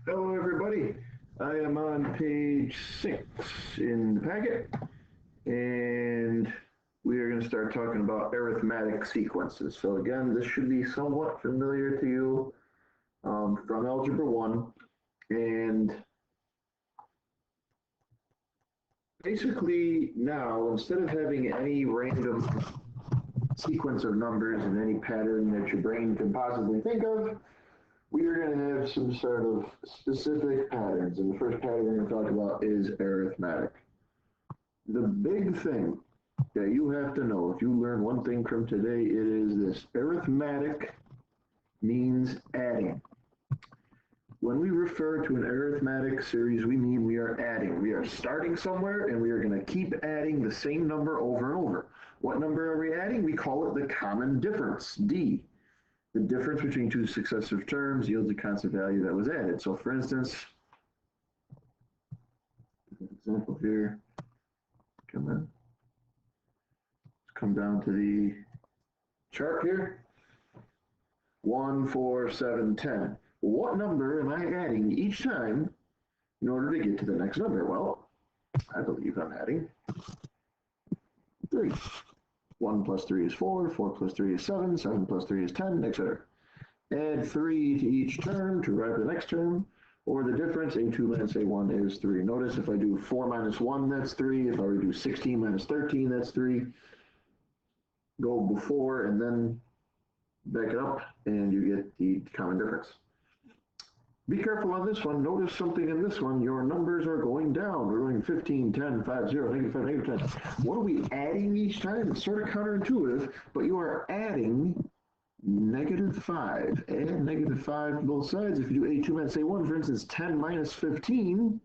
Hello, everybody. I am on page 6 in the packet, and we are going to start talking about arithmetic sequences. So again, this should be somewhat familiar to you from Algebra 1. And basically now, instead of having any random sequence of numbers in any pattern that your brain can possibly think of, we are going to have some sort of specific patterns. And the first pattern we're going to talk about is arithmetic. The big thing that you have to know, if you learn one thing from today, it is this. Arithmetic means adding. When we refer to an arithmetic series, we mean we are adding. We are starting somewhere and we are going to keep adding the same number over and over. What number are we adding? We call it the common difference, D. The difference between two successive terms yields a constant value that was added. So for instance, an example here, let's come down to the chart here, 1, 4, 7, 10. What number am I adding each time in order to get to the next number? Well, I believe I'm adding 3. 1 plus 3 is 4, 4 plus 3 is 7, 7 plus 3 is 10, etc. Add 3 to each term to arrive at the next term, or the difference, A2 minus A1 is 3. Notice if I do 4 minus 1, that's 3. If I were to do 16 minus 13, that's 3. Go before and then back it up, and you get the common difference. Be careful on this one. Notice something in this one. Your numbers are going down. We're going 15, 10, 5, 0, negative 5, negative 10. What are we adding each time? It's sort of counterintuitive, but you are adding negative 5. Add negative 5 to both sides. If you do A2 minus A1, for instance, 10 minus 15.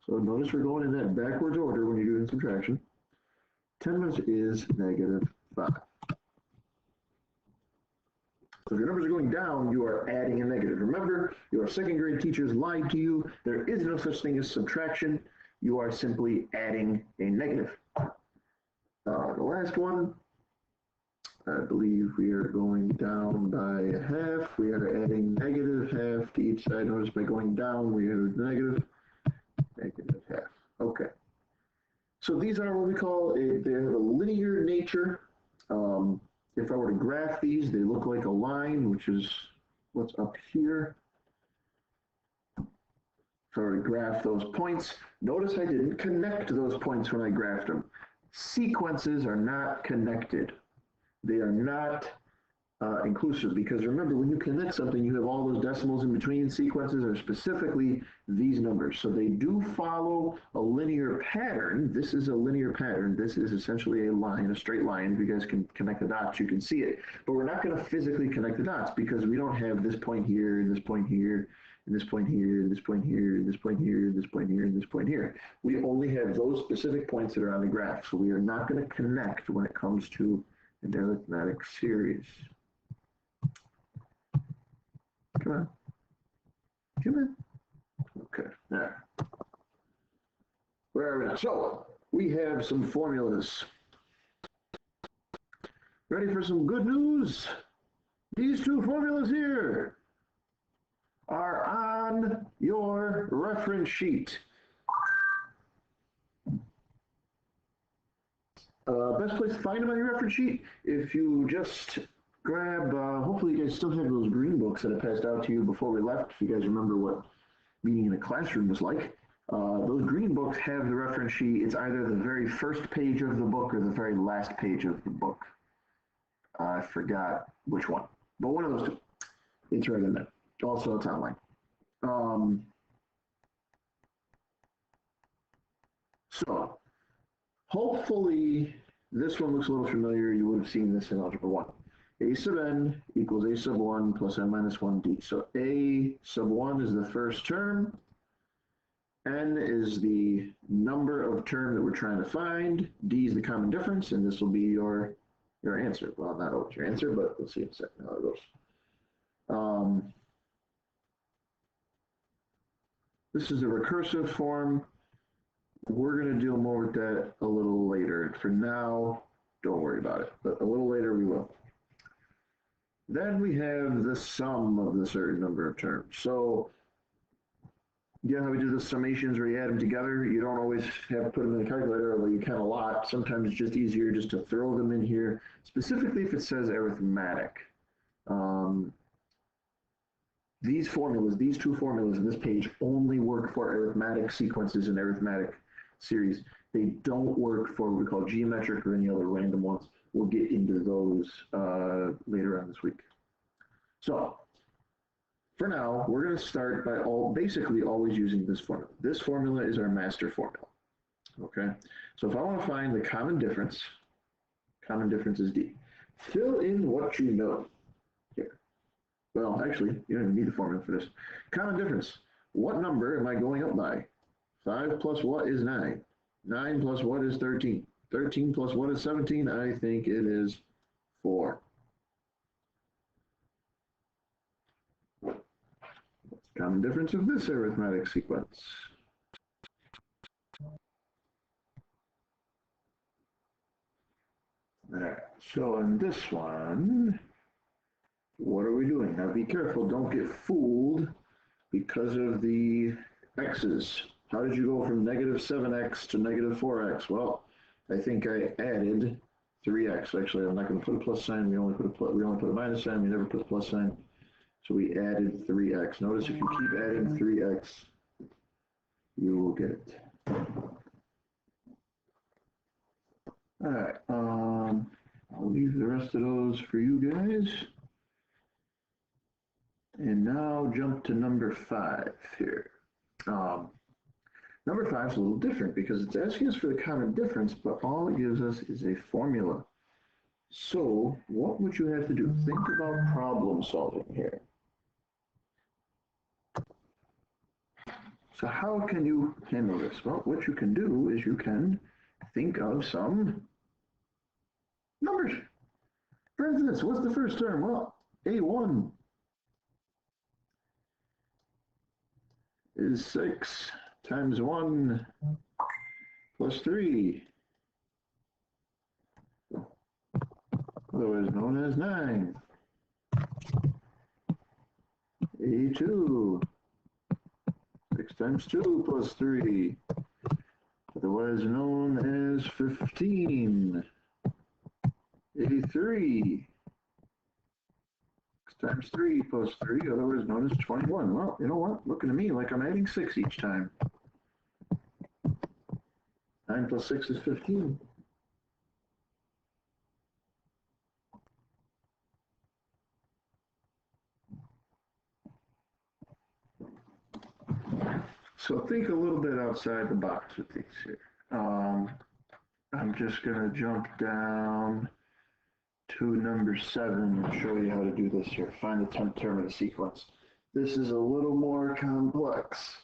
So notice we're going in that backwards order when you're doing subtraction. 10 minus is negative 5. So if your numbers are going down, you are adding a negative. Remember, your second grade teachers lied to you. There is no such thing as subtraction. You are simply adding a negative. The last one, I believe we are going down by a half. We are adding negative half to each side. Notice by going down, we have negative half. Okay. So these are what we call, they have a linear nature. If I were to graph these, they look like a line, which is what's up here. If I were to graph those points, notice I didn't connect those points when I graphed them. Sequences are not connected. They are not inclusive, because remember, when you connect something, you have all those decimals in between. Sequences are specifically these numbers. So they do follow a linear pattern. This is a linear pattern. This is essentially a line, a straight line. If you guys can connect the dots, you can see it. But we're not going to physically connect the dots because we don't have this point here, and this point here, and this point here, and this point here, and this point here, and this point here, and this point here. We only have those specific points that are on the graph. So we are not going to connect when it comes to an arithmetic series. Come on. Come on. Okay, there. Where are we now? So, we have some formulas. Ready for some good news? These two formulas here are on your reference sheet. Best place to find them on your reference sheet, if you just grab, hopefully you guys still have those green books that I passed out to you before we left, if you guys remember what meeting in a classroom was like. Those green books have the reference sheet. It's either the very first page of the book or the very last page of the book. I forgot which one, but one of those two. It's right in there. Also, it's online. So, hopefully, this one looks a little familiar. You would have seen this in Algebra 1. A sub n equals a sub 1 plus n minus 1d. So a sub 1 is the first term. N is the number of term that we're trying to find. D is the common difference, and this will be your answer. Well, not always your answer, but we'll see in a second how it goes. This is a recursive form. We're going to deal more with that a little later. For now, don't worry about it, but a little later we will. Then we have the sum of the certain number of terms. So Yeah, how we do the summations where you add them together. You don't always have to put them in the calculator, although you can a lot. Sometimes it's just easier just to throw them in here, specifically if it says arithmetic. Um, these formulas, these two formulas in this page only work for arithmetic sequences and arithmetic series. They don't work for what we call geometric or any other random ones. We'll get into those later on this week. So for now, we're going to start by basically always using this formula. This formula is our master formula. Okay, so if I want to find the common difference is D. Fill in what you know here. Well, actually, you don't even need the formula for this. Common difference. What number am I going up by? 5 plus what is 9? 9 plus what is 13? 13 plus what is 17? I think it is 4. Common difference of this arithmetic sequence. All right, so in this one, what are we doing? Now be careful, don't get fooled because of the x's. How did you go from negative 7x to negative 4x? Well, I think I added 3x. Actually, I'm not going to put a plus sign. We only put a minus sign. We never put a plus sign. So we added 3x. Notice if you keep adding 3x, you will get it. All right. I'll leave the rest of those for you guys. And now jump to number 5 here. Number 5 is a little different because it's asking us for the common difference, but all it gives us is a formula. So what would you have to do? Think about problem solving here. So how can you handle this? Well, what you can do is you can think of some numbers. For instance, what's the first term? Well, A1 is 6 times 1 plus 3, otherwise known as 9. A2, 6 times 2 plus 3, otherwise known as 15. A3, 6 times 3 plus 3, otherwise known as 21. Well, you know what? Looking at me like I'm adding 6 each time. 9 plus 6 is 15. So think a little bit outside the box with these here. I'm just going to jump down to number 7 and show you how to do this here. Find the 10th term of the sequence. This is a little more complex.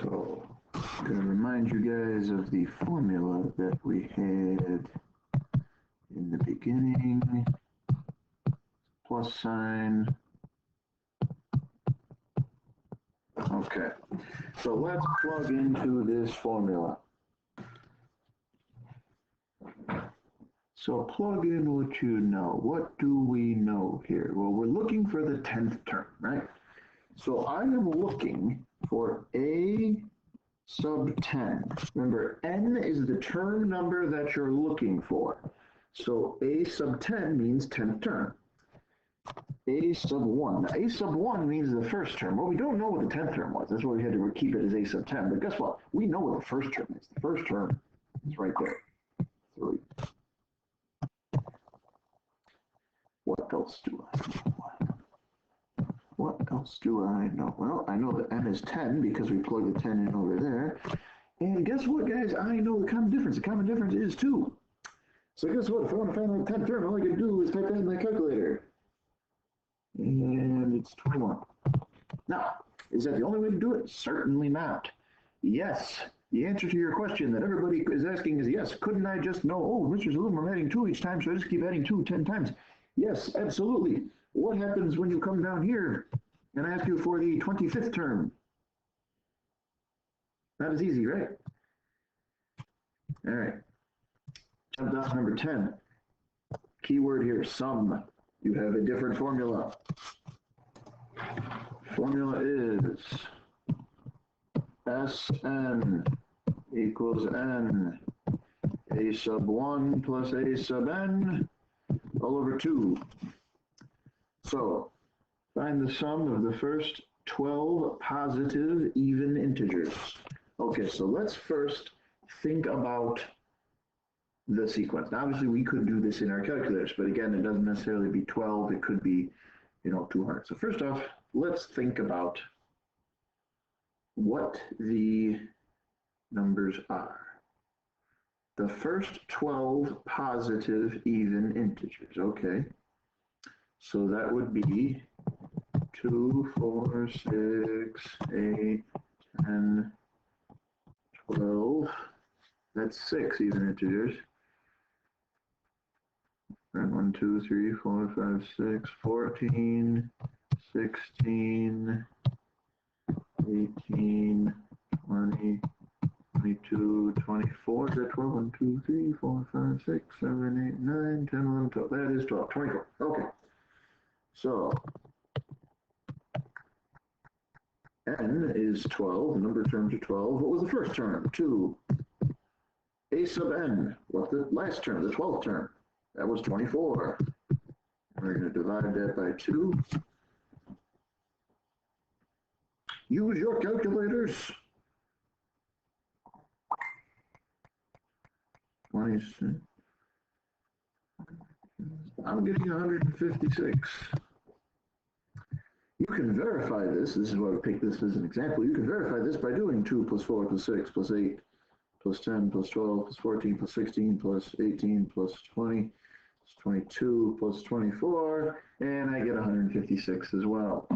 So I'm going to remind you guys of the formula that we had in the beginning. Plus sign. Okay, so let's plug into this formula. So plug in what you know. What do we know here? Well, we're looking for the 10th term, right? So I am looking for A sub 10. Remember, n is the term number that you're looking for. So A sub 10 means 10th term. A sub 1. Now, A sub 1 means the first term. Well, we don't know what the 10th term was. That's why we had to keep it as A sub 10. But guess what? We know what the first term is. The first term is right there. 3. What else do I know? What else do I know? Well, I know that m is 10 because we plug the 10 in over there. And guess what, guys? I know the common difference. The common difference is 2. So guess what? If I want to find out the 10th term, all I can do is type that in my calculator. And it's 21. Now, is that the only way to do it? Certainly not. Yes, the answer to your question that everybody is asking is yes. Couldn't I just know, oh, Mr. Zaloom, I'm adding 2 each time, so I just keep adding 2 10 times? Yes, absolutely. What happens when you come down here and ask you for the 25th term? Not as easy, right? All right. Jump down to number 10. keyword here, sum. You have a different formula. Formula is Sn equals n a sub 1 plus a sub n all over 2. So find the sum of the first 12 positive even integers. Okay, so let's first think about the sequence. Now, obviously, we could do this in our calculators, but again, it doesn't necessarily be 12. It could be, 200. So first off, let's think about what the numbers are. The first 12 positive even integers, okay. So that would be 2, 4, 6, 8, 10, 12. That's 6 even integers. And 1, 2, 3, 4, 5, 6, 14, 16, 18, 20, 22, 24. Is that 12? 1, 2, 3, 4, 5, 6, 7, 8, 9, 10, 11, 12. That is 12. 24. Okay. So n is 12. The number of terms are 12. What was the first term? 2. A sub n. What's the last term? The 12th term. That was 24. We're going to divide that by 2. Use your calculators. 26. I'm getting 156. You can verify this. This is why I picked this as an example. You can verify this by doing 2 plus 4 plus 6 plus 8 plus 10 plus 12 plus 14 plus 16 plus 18 plus 20 plus 22 plus 24, and I get 156 as well.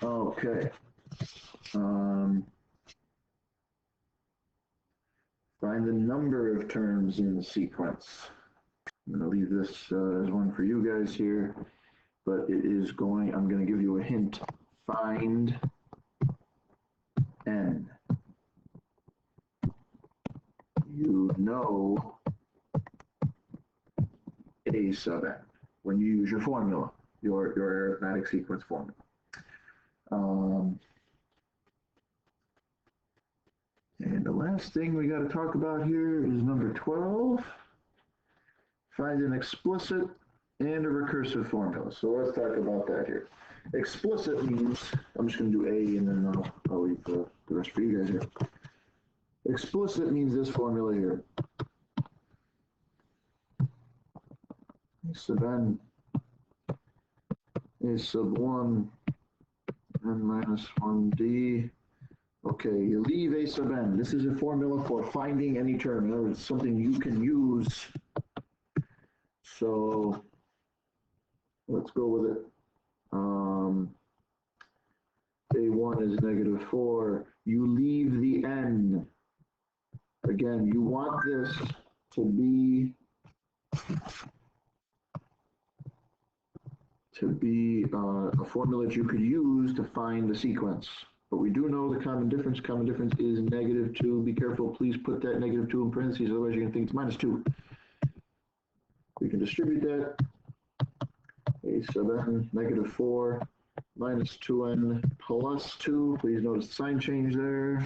Okay. Find the number of terms in the sequence. I'm going to leave this as one for you guys here, but I'm going to give you a hint. Find n. You know a sub n when you use your formula, your arithmetic sequence formula. And the last thing we got to talk about here is number 12. Find an explicit and a recursive formula. So let's talk about that here. Explicit means, I'm just going to do A and then I'll leave the rest for you guys here. Explicit means this formula here. A sub n is sub 1 n minus 1d. Okay, you leave a sub n. This is a formula for finding any term. In other words, something you can use. So let's go with it. A1 is negative 4. You leave the n. Again, you want this to be a formula that you could use to find the sequence. But we do know the common difference. Common difference is negative 2. Be careful, please put that negative 2 in parentheses, otherwise you're going to think it's minus 2. We can distribute that. A sub n, negative 4, minus 2n plus 2. Please notice the sign change there.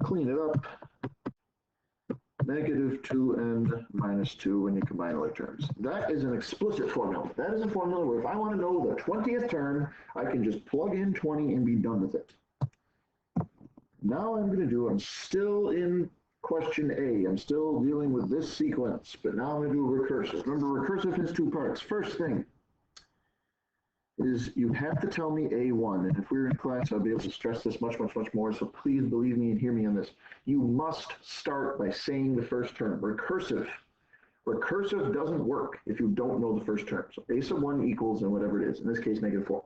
Clean it up. Negative 2n minus 2 when you combine all the terms. That is an explicit formula. That is a formula where if I want to know the 20th term, I can just plug in 20 and be done with it. Now I'm still in question A. I'm still dealing with this sequence, but now I'm going to do recursive. Remember, recursive has 2 parts. First thing is you have to tell me A1, and if we were in class, I'll be able to stress this much, much, much more, so please believe me and hear me on this. You must start by saying the first term. Recursive doesn't work if you don't know the first term. So A sub 1 equals, and whatever it is, in this case, negative 4.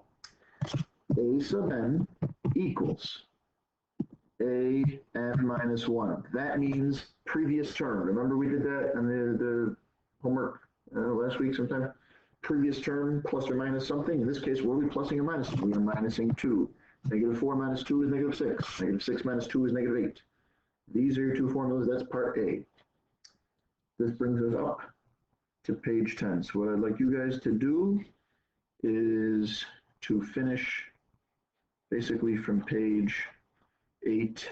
A sub n equals A n minus 1. That means previous term. Remember we did that in the homework last week sometime? Previous term plus or minus something. In this case, what are we plussing or minusing? We are minusing 2. Negative 4 minus 2 is negative 6. Negative 6 minus 2 is negative 8. These are your 2 formulas. That's part A. this brings us up to page 10. So what I'd like you guys to do is to finish basically from page 8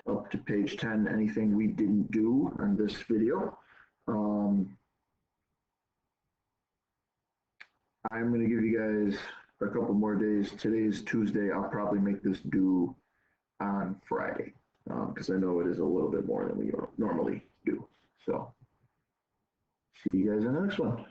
up to page 10, anything we didn't do on this video. I'm going to give you guys a couple more days. Today's Tuesday. I'll probably make this due on Friday because I know it is a little bit more than we normally do. So see you guys in the next one.